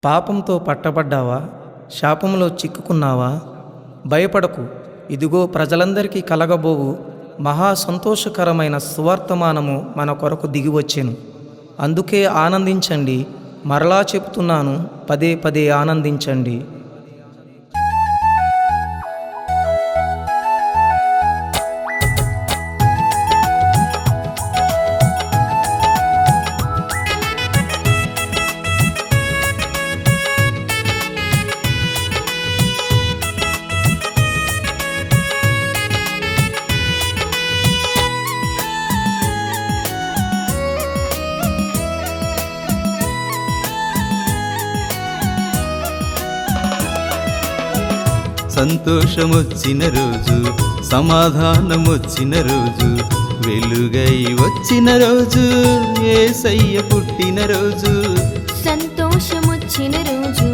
పాపంతో పట్టబడ్డావా? శాపంలో చిక్కుకున్నావా? భయపడకు, ఇదిగో ప్రజలందరికీ కలగబోవు మహా సంతోషకరమైన సువర్తమానము మన కొరకు దిగివచ్చెను. అందుకే ఆనందించండి. మరలా చెప్తున్నాను, పదే పదే ఆనందించండి. సంతోషమొచ్చిన రోజు, సమాధానమొచ్చిన రోజు, వెలుగై వచ్చిన రోజు, యేసయ్య పుట్టిన రోజు. సంతోషమొచ్చిన రోజు,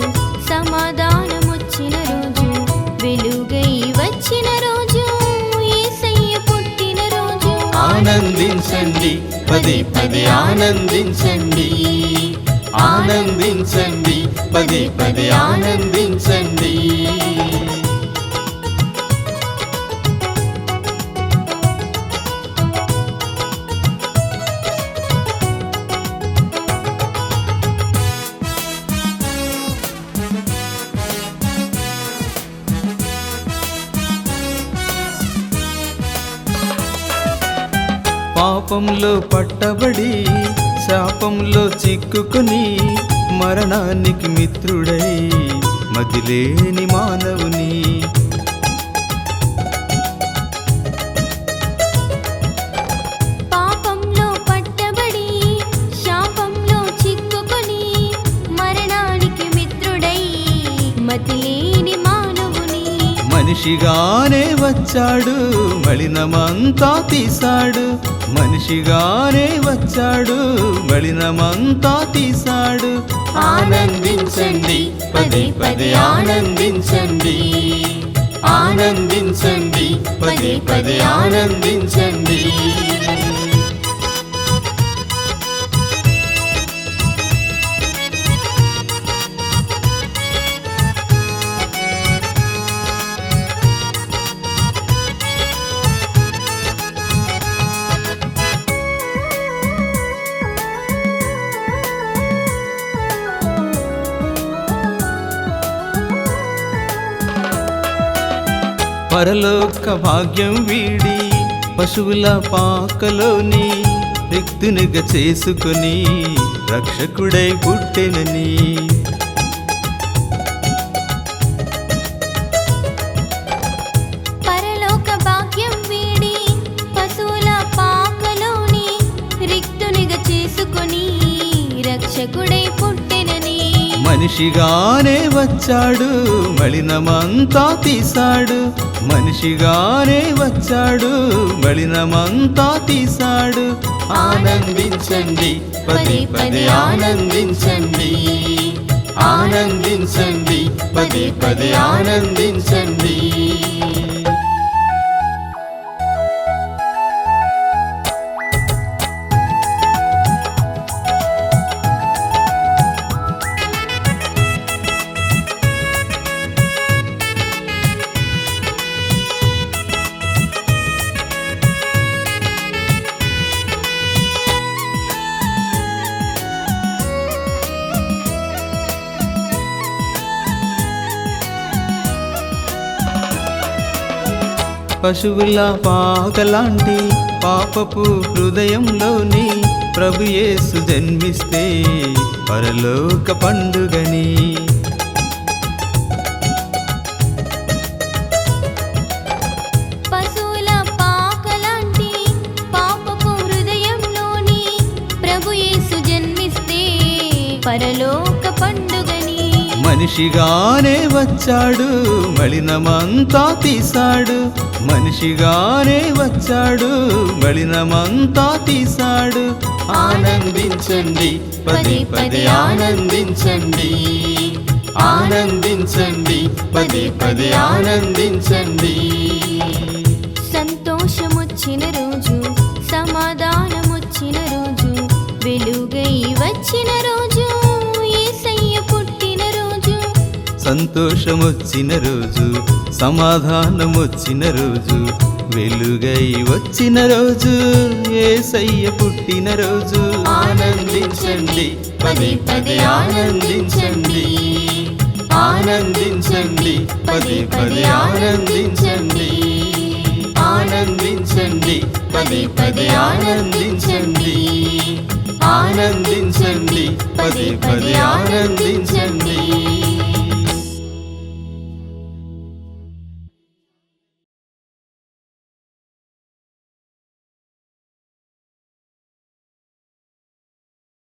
సమాధానమొచ్చిన రోజు, వెలుగై వచ్చిన రోజు, యేసయ్య పుట్టిన రోజు. ఆనందించండి, పదే పదే ఆనందించండి. ఆనందించండి, పదే పదే ఆనందించండి. పాపంలో పట్టబడి శాపంలో చిక్కుకుని మరణానికి మిత్రుడై మదిలేని మానవుని పాపంలో పట్టబడి శాపంలో చిక్కుకొని మరణానికి మిత్రుడై మతిలేని మానవుని మనిషిగానే వచ్చాడు, మలినమంతా తీశాడు. మనిషిగానే వచ్చాడు, మలినమంతా తీశాడు. ఆనందించండి, పదే పదే ఆనందించండి. ఆనందించండి, పదే పదే ఆనందించండి. పరలోక భాగ్యం వీడి పశువుల పాకలోని వ్యక్తునిగా చేసుకొని రక్షకుడై పుట్టెనని. పరలోక భాగ్యం వీడి పశువుల పాకలోని రిక్తునిగా చేసుకొని రక్షకుడై పుట్టెనని. మనిషిగానే వచ్చాడు, మలినమంతా తీశాడు. మనిషిగానే వచ్చాడు, మలినమంతా తీశాడు. ఆనందించండి, పదే పదే ఆనందించండి. ఆనందించండి, పదే పదే ఆనందించండి. పశువుల పాకలాంటి పాపపు హృదయంలోని ప్రభుయేసు జన్మిస్తే పరలోక పండుగని. పశువుల పాకలాంటి పాపపు హృదయంలోని ప్రభుయేసు జన్మిస్తే పరలోక పండుగని. మనిషిగానే వచ్చాడు, మలినమంతా తీశాడు. మనిషిగానే వచ్చాడు, మలినమంతా తీశాడు. ఆనందించండి, పదే పదే ఆనందించండి. ఆనందించండి, పదే పదే ఆనందించండి. సంతోషమొచ్చిన రోజు, సమాధానమొచ్చిన రోజు, వెలుగై వచ్చిన రోజు, యేసయ్య పుట్టిన సంతోషమొచ్చిన రోజు, సమాధానమొచ్చిన రోజు, వెలుగై వచ్చిన రోజు, యేసయ్య పుట్టిన రోజు. ఆనందించండి, పదే పదే ఆనందించండి, ఆనందించండి, పదే పదే ఆనందించండి, ఆనందించండి, పదే పదే ఆనందించండి, ఆనందించండి, పదే పదే ఆనందించండి.